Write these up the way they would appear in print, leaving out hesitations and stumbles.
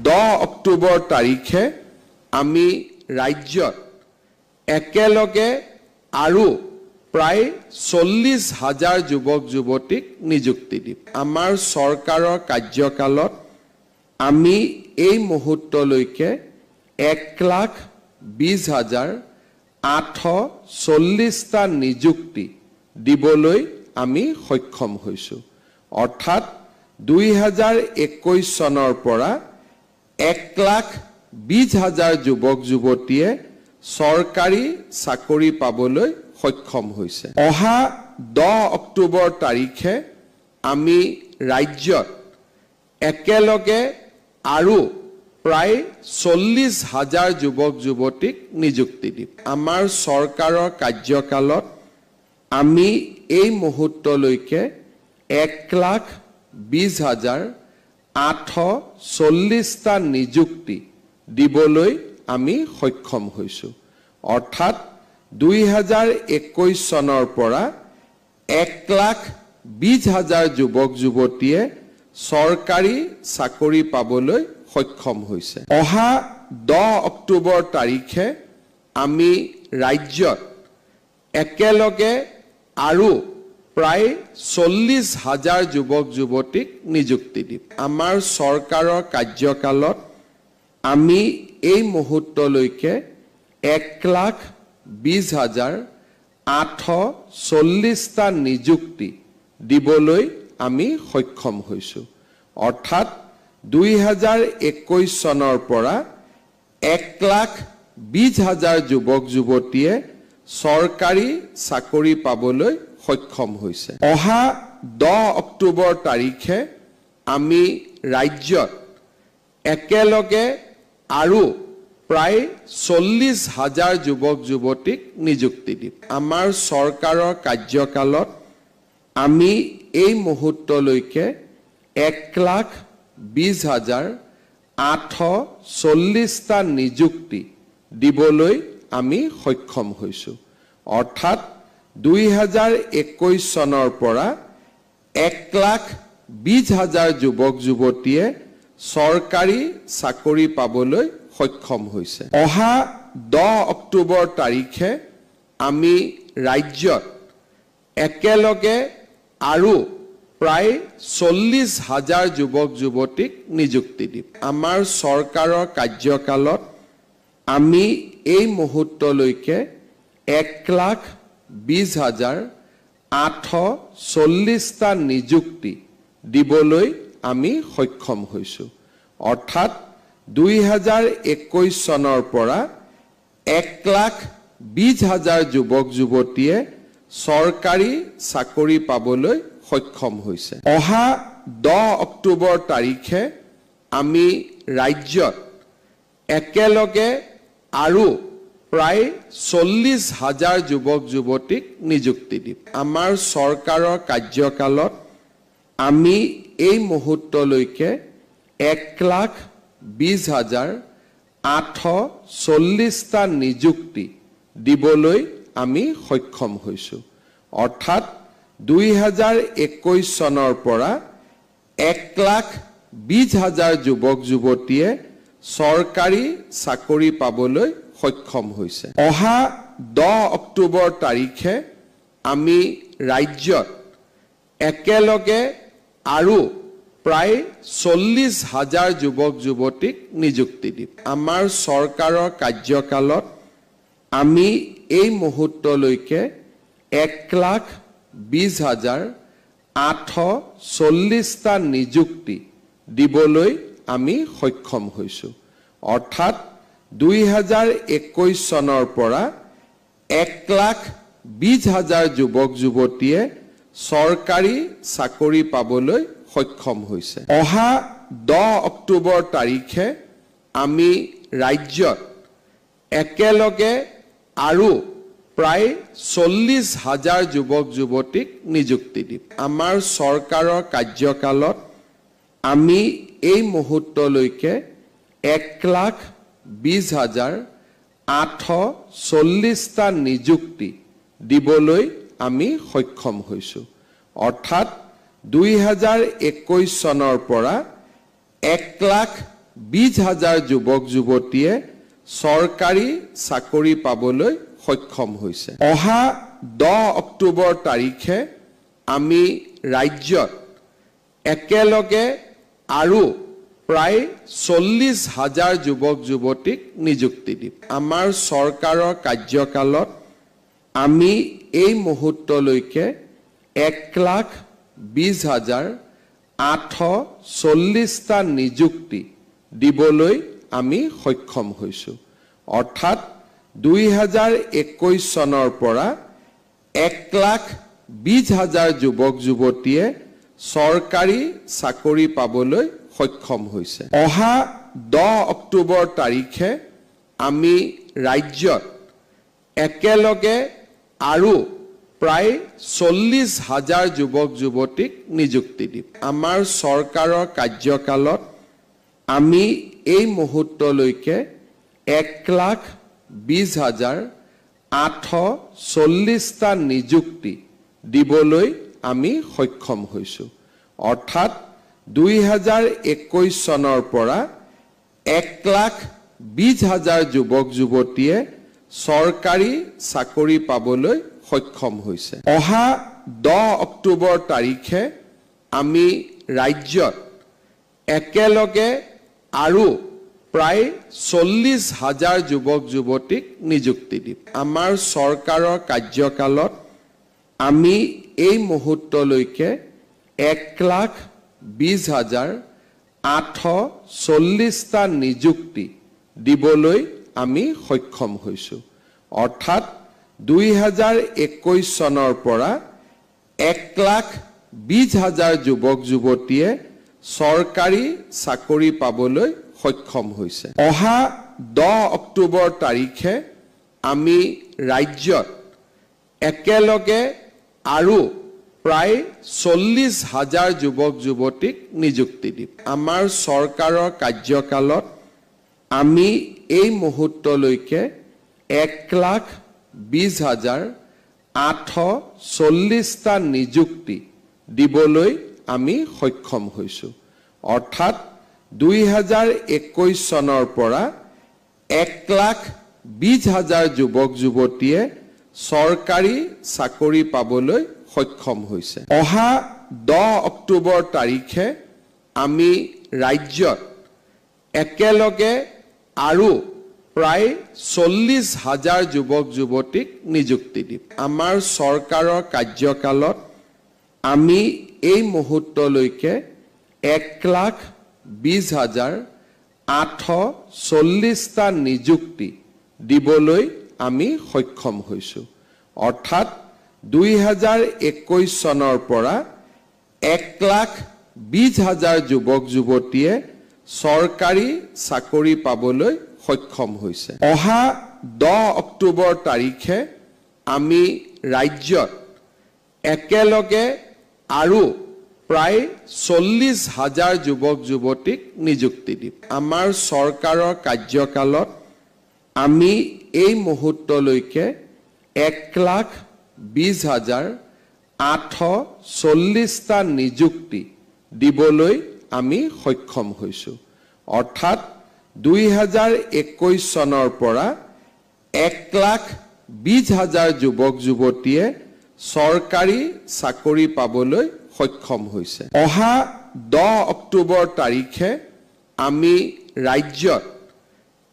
10 অক্টোবৰ তাৰিখে আমি ৰাজ্যত একেলগে আৰু প্ৰায় 40,000 যুৱক যুৱতীক নিযুক্তি দিম। আমাৰ চৰকাৰৰ কাৰ্যকালত আমি এই মুহূৰ্তলৈকে 1,20,840টা নিযুক্তি দিবলৈ আমি সক্ষম হৈছোঁ। অৰ্থাৎ 2021 চনৰ পৰা 1,20,000 যুৱক যুৱতীয়ে চৰকাৰী চাকৰি পাবলৈ সক্ষম হৈছে। অহা 10 অক্টোবৰ তাৰিখে আমি ৰাজ্যত একেলগে আৰু প্ৰায় 40,000 যুৱক যুৱতীক নিযুক্তি দিম। আমাৰ চৰকাৰৰ কাৰ্যকালত আমি এই মুহূৰ্তলৈকে 1,20,840টা নিযুক্তি দিবলৈ আমি সক্ষম হৈছোঁ। অৰ্থাৎ 2021 চনৰ পৰা 1,20,000 যুৱক যুৱতীয়ে চৰকাৰী চাকৰি পাবলৈ সক্ষম হৈছে। অহা 10 অক্টোবৰ তাৰিখে আমি ৰাজ্যত একেলগে আৰু প্ৰায় 40,000 যুৱক যুৱতীক নিযুক্তি দিম। আমাৰ চৰকাৰৰ কাৰ্যকালত আমি এই মুহূৰ্তলৈকে 1,20,840টা নিযুক্তি দিবলৈ আমি সক্ষম হৈছোঁ। অৰ্থাৎ 2021 চনৰ পৰা 1,20,000 যুৱক যুৱতীয়ে চৰকাৰী চাকৰি পাবলৈ সক্ষম হৈছে। অহা 10 অক্টোবৰ তাৰিখে আমি ৰাজ্যত একেলগে আৰু প্ৰায় 40,000 যুৱক যুৱতীক নিযুক্তি দিম। আমাৰ চৰকাৰৰ কাৰ্যকালত আমি এই মুহূৰ্তলৈকে 1,20,840টা নিযুক্তি দিবলৈ আমি সক্ষম হৈছোঁ। অৰ্থাৎ 2021 চনৰ পৰা 1,20,000 যুৱক যুৱতীয়ে চৰকাৰী চাকৰি পাবলৈ সক্ষম হৈছে। অহা 10 অক্টোবৰ তাৰিখে আমি ৰাজ্যত একেলগে আৰু প্ৰায় 40,000 যুৱক যুৱতীক নিযুক্তি দিম। আমাৰ চৰকাৰৰ কাৰ্যকালত আমি এই মুহূৰ্তলৈকে 1,20,840টা নিযুক্তি দিবলৈ আমি সক্ষম হৈছোঁ। অৰ্থাৎ 2021 চনৰ পৰা 1,20,000 যুৱক যুৱতীয়ে চৰকাৰী চাকৰি পাবলৈ সক্ষম হৈছে। অহা 10 অক্টোবৰ তাৰিখে আমি ৰাজ্যত একেলগে আৰু প্ৰায় 40,000 যুৱক যুৱতীক নিযুক্তি দিম। আমাৰ চৰকাৰৰ কাৰ্যকালত আমি এই মুহূৰ্তলৈকে 1,20,840টা নিযুক্তি দিবলৈ আমি সক্ষম হৈছোঁ। অৰ্থাৎ 2021 চনৰ পৰা 1,20,000 যুৱক যুৱতীয়ে চৰকাৰী চাকৰি পাবলৈ সক্ষম হৈছে। অহা 10 অক্টোবৰ তাৰিখে আমি ৰাজ্যত একেলগে আৰু প্ৰায় 40,000 যুৱক যুৱতীক নিযুক্তি দিম। আমাৰ চৰকাৰৰ কাৰ্যকালত আমি এই মুহূৰ্তলৈকে 1,20,840টা নিযুক্তি দিবলৈ আমি সক্ষম হৈছোঁ। অৰ্থাৎ 2021 চনৰ পৰা 1,20,000 যুৱক যুৱতীয়ে চৰকাৰী চাকৰি পাবলৈ সক্ষম হৈছে। অহা 10 অক্টোবৰ তাৰিখে আমি ৰাজ্যত একেলগে আৰু প্ৰায় 40,000 যুৱক যুৱতীক নিযুক্তি দিম। আমাৰ চৰকাৰৰ কাৰ্যকালত আমি এই মুহূৰ্তলৈকে 1,20,840টা নিযুক্তি দিবলৈ আমি সক্ষম হৈছোঁ। অৰ্থাৎ 2021 চনৰ পৰা 20,000 যুৱক যুৱতীয়ে চৰকাৰী চাকৰি পাবলৈ সক্ষম হৈছে। অহা 10 অক্টোবৰ তাৰিখে আমি ৰাজ্যত একেলগে আৰু প্ৰায় 40,000 যুৱক যুৱতীক নিযুক্তি দিম। আমাৰ চৰকাৰৰ কাৰ্যকালত আমি এই মুহূৰ্তলৈকে 1,20,840টা নিযুক্তি দিবলৈ আমি সক্ষম হৈছো। অৰ্থাৎ 2021 চনৰ পৰা 1,20,000 যুৱক যুৱতীয়ে চৰকাৰী চাকৰি পাবলৈ সক্ষম হৈছে। অহা 10 অক্টোবৰ তাৰিখে আমি ৰাজ্যত একেলগে আৰু প্ৰায় 40,000 যুৱক যুৱতীক নিযুক্তি দিম। আমাৰ চৰকাৰৰ কাৰ্যকালত আমি এই মুহূৰ্তলৈকে 1,20,840টা নিযুক্তি দিবলৈ আমি সক্ষম হৈছো। অৰ্থাৎ 2021 চনৰ পৰা 1,20,000 যুৱক যুৱতীয়ে চৰকাৰী চাকৰি পাবলৈ সক্ষম হৈছে। অহা 10 অক্টোবৰ তাৰিখে আমি ৰাজ্যত একেলগে আৰু প্ৰায় 40,000 যুৱক যুৱতীক নিযুক্তি দিম। আমাৰ চৰকাৰৰ কাৰ্যকালত আমি এই মুহূৰ্তলৈকে 1,20,840টা নিযুক্তি দিবলৈ আমি সক্ষম হৈছো। অৰ্থাৎ 2021 চনৰ পৰা 1,20,000 যুৱক যুৱতীয়ে চৰকাৰী চাকৰি পাবলৈ সক্ষম হৈছে। অহা 10 অক্টোবৰ তাৰিখে আমি ৰাজ্যত একেলগে আৰু প্ৰায় 40,000 যুৱক যুৱতীক নিযুক্তি দিম। আমাৰ চৰকাৰৰ কাৰ্যকালত আমি এই মুহূৰ্তলৈকে 1,20,840টা নিযুক্তি দিবলৈ আমি সক্ষম হৈছো। অৰ্থাৎ 2021 চনৰ পৰা 1,20,000 যুৱক যুৱতীয়ে চৰকাৰী চাকৰি পাবলৈ সক্ষম হৈছে। অহা 10 অক্টোবৰ তাৰিখে আমি ৰাজ্যত একেলগে আৰু প্ৰায় 40,000 যুৱক যুৱতীক নিযুক্তি দিম। আমাৰ চৰকাৰৰ কাৰ্যকালত আমি এই মুহূৰ্তলৈকে 1,20,840টা নিযুক্তি দিবলৈ আমি সক্ষম হৈছো। অৰ্থাৎ 2021 চনৰ পৰা 1,20,000 যুৱক যুৱতীয়ে চৰকাৰী চাকৰি পাবলৈ সক্ষম হৈছে। অহা 10 অক্টোবৰ তাৰিখে আমি ৰাজ্যত একেলগে আৰু প্ৰায় 40,000 যুৱক যুৱতীক নিযুক্তি দিম। আমাৰ চৰকাৰৰ কাৰ্যকালত আমি এই মুহূৰ্তলৈকে 1,20,840টা নিযুক্তি দিবলৈ আমি সক্ষম হৈছো। অৰ্থাৎ 2021 চনৰ পৰা 1,20,000 যুৱক যুৱতীয়ে চৰকাৰী চাকৰি পাবলৈ সক্ষম হৈছে। অহা 10 অক্টোবৰ তাৰিখে আমি ৰাজ্যত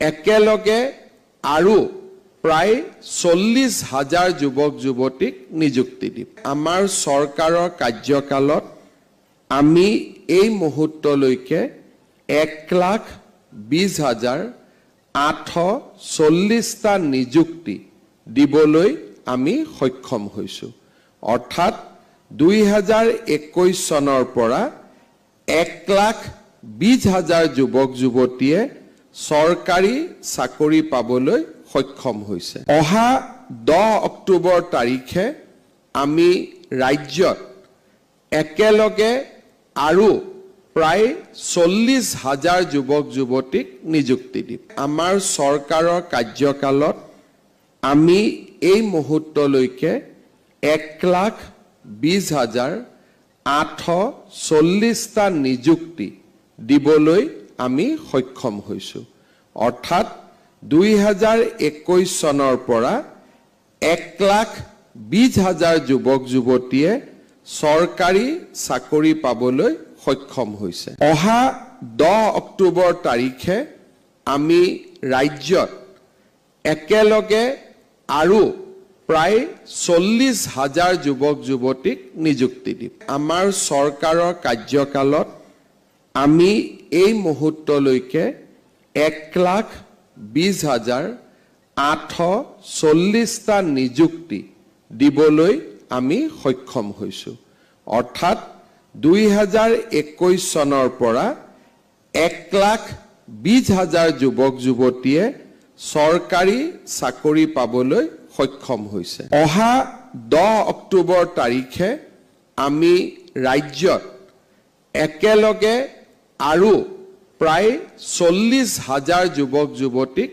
একেলগে আৰু প্ৰায় 40,000 যুৱক যুৱতীক নিযুক্তি দিম। আমাৰ চৰকাৰৰ কাৰ্যকালত আমি এই মুহূৰ্তলৈকে 1,20,840টা নিযুক্তি দিবলৈ আমি সক্ষম হৈছো। অৰ্থাৎ 2021 চনৰ পৰা 1,20,000 যুৱক যুৱতীয়ে চৰকাৰী চাকৰি পাবলৈ সক্ষম হৈছে। অহা 10 অক্টোবৰ তাৰিখে আমি ৰাজ্যত একেলগে আৰু প্ৰায় 40,000 যুৱক যুৱতীক নিযুক্তি দিম। আমাৰ চৰকাৰৰ কাৰ্যকালত আমি এই মুহূৰ্তলৈকে 1,20,840টা নিযুক্তি দিবলৈ আমি সক্ষম হৈছোঁ অৰ্থাৎ 2021 চনৰ পৰা 1,20,000 যুৱক যুৱতীয়ে চৰকাৰী চাকৰি পাবলৈ সক্ষম হৈছে অহা 10 অক্টোবৰ তাৰিখে আমি ৰাজ্যত একেলগে আৰু প্ৰায় 40,000 যুৱক যুৱতীক নিযুক্তি দিম আমাৰ চৰকাৰৰ কাৰ্যকালত আমি এই মুহূৰ্তলৈকে 1,20,840টা নিযুক্তি দিবলৈ আমি সক্ষম হৈছোঁ অৰ্থাৎ 2021 চনৰ পৰা 1,20,000 যুৱক যুৱতীয়ে চৰকাৰী চাকৰি পাবলৈ সক্ষম হৈছে অহা 10 অক্টোবৰ তাৰিখে আমি ৰাজ্যত একেলগে আৰু প্ৰায় 40,000 যুৱক যুৱতীক